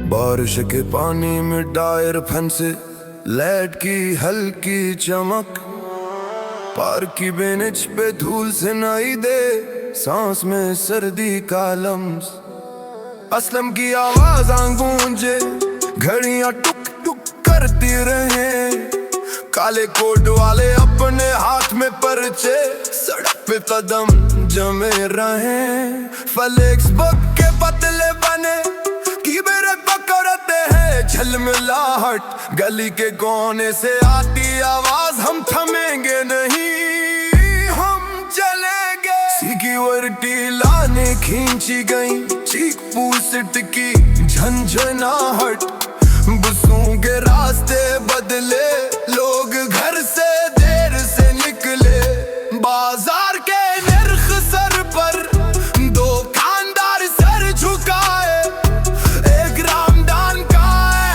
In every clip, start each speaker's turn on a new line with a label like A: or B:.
A: बारिश के पानी में टायर फंसे, लाइट की हल्की चमक, पार्क की बेंच पे धूल से सुनाई दे, सांस में सर्दी का लम्स। असलम की आवाज गूंजे, घड़ियां टुक टुक करती रहे, काले कोट वाले अपने हाथ में पर्चे, सड़क पे कदम जमे रहे। फ्लेक्स बग के पतले बने की मेरे पकड़ते हैं झलमिलाहट, गली के कोने से आती आवाज, हम थमेंगे नहीं, हम चलेंगे। सिक्योरिटी लाने खींची गई, चीख पूसट की झंझनाहट, बसों के रास्ते बदले, लोग घर से देर से निकले। बाजार के नर्ख सर पर, दुकानदार सर झुकाए, एक रामदान का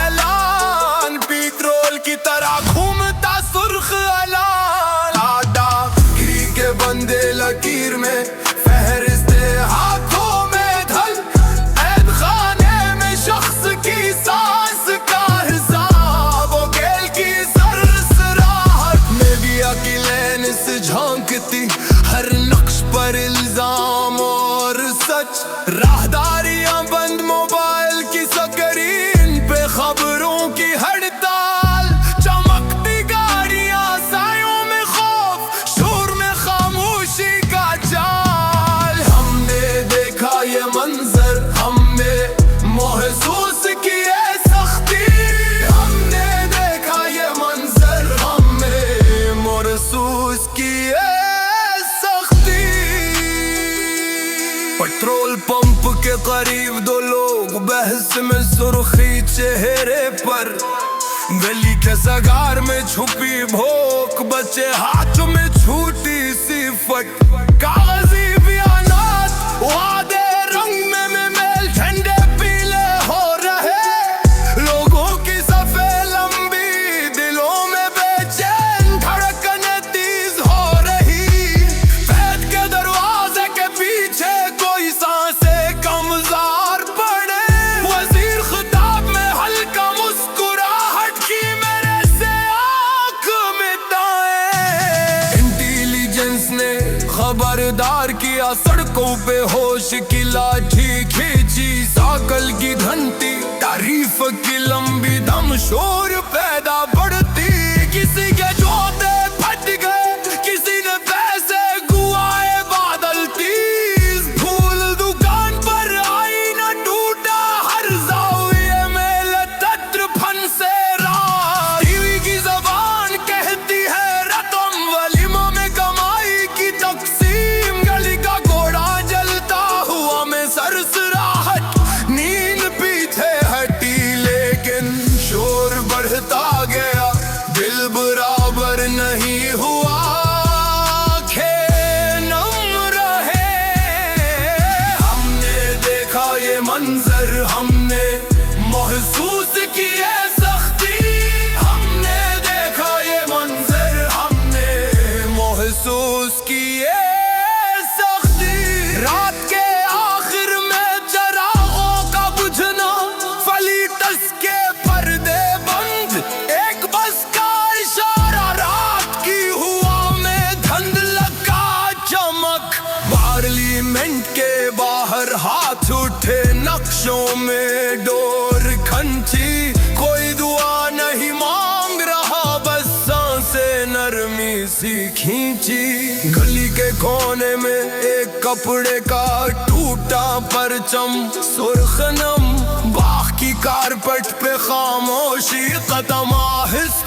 A: ऐलान, पेट्रोल की तरह घूमता सुर्ख अलान। आटा घी के बंदे लकीर में, फहरिस्ते हाथों में धल, ऐद खाने में शख्स की सांस का हिसाब, गेल की सरसराहट में भी की लेन से झांकती, हर नक्श पर इल्जाम और सच, राहदारियां बंद, मोबाइल की स्क्रीन पे खबरों की हड़ताल, चमकती गाड़ियां सायों में खौफ, शोर में खामोशी का जाल। हमने देखा ये मंजर, हमने महसूस किए सख्ती, हमने देखा ये मंजर, हमने महसूस किए सख्ती। पेट्रोल पंप के करीब दो लोग, बहस में सुर्खी चेहरे पर, गली के सगार में छुपी भोक, बचे हाथ में छूटी सी फट, कागजी बयानात, वादे रंग में मेल, ठंडे पीले हो रहे, लोगों की सफे लंबी, दिलों में बेचैन धड़कनें तेज हो रही। फैद के दरवाजे के पीछे कोई सांसें कमजार पड़े, वजीर खिताब में हल्का मुस्कुराहट की मेरे से आंख मिटाए। इंटेलिजेंस ने खबरदार किया, सड़कों पे होश की लाठी खींची, साकल की घंटी, तारीफ की लंबी दम, शोर पैदा बढ़ती, किसी के जोते फट गए, किसी ने पैसे गुआए, बादल तेज, फूल दुकान पर आई न टूटा, हर जाविये में लतत्र फंसे रात। टीवी की जबान कहती है रकम, वलीमों में कमाई की तकसीम, गली का घोड़ा जलता हुआ में सरसराहट, नींद पीछे हटी, लेकिन शोर बढ़ता गया, दिल बराबर नहीं हुआ, आंखें नम रहे। हमने देखा ये मंजर, हमने महसूस किए सख्ती, हमने देखा ये मंजर, हमने महसूस किए सख्ती। रात के आखिर में चरागों का बुझना, फलीटस के पर्दे बंद, एक बस का इशारा, रात की हुआ में धुंधलका चमक, पार्लियामेंट के बाहर हाथ उठे, नक्शों में डोर खंची, कोई दुआ नहीं मांग रहा, बस सांसें नरमी सी खींची। गली के कोने में एक कपड़े का टूटा परचम, सुर्ख नम, बाग की कारपेट पे खामोशी, कदम आहिस्ता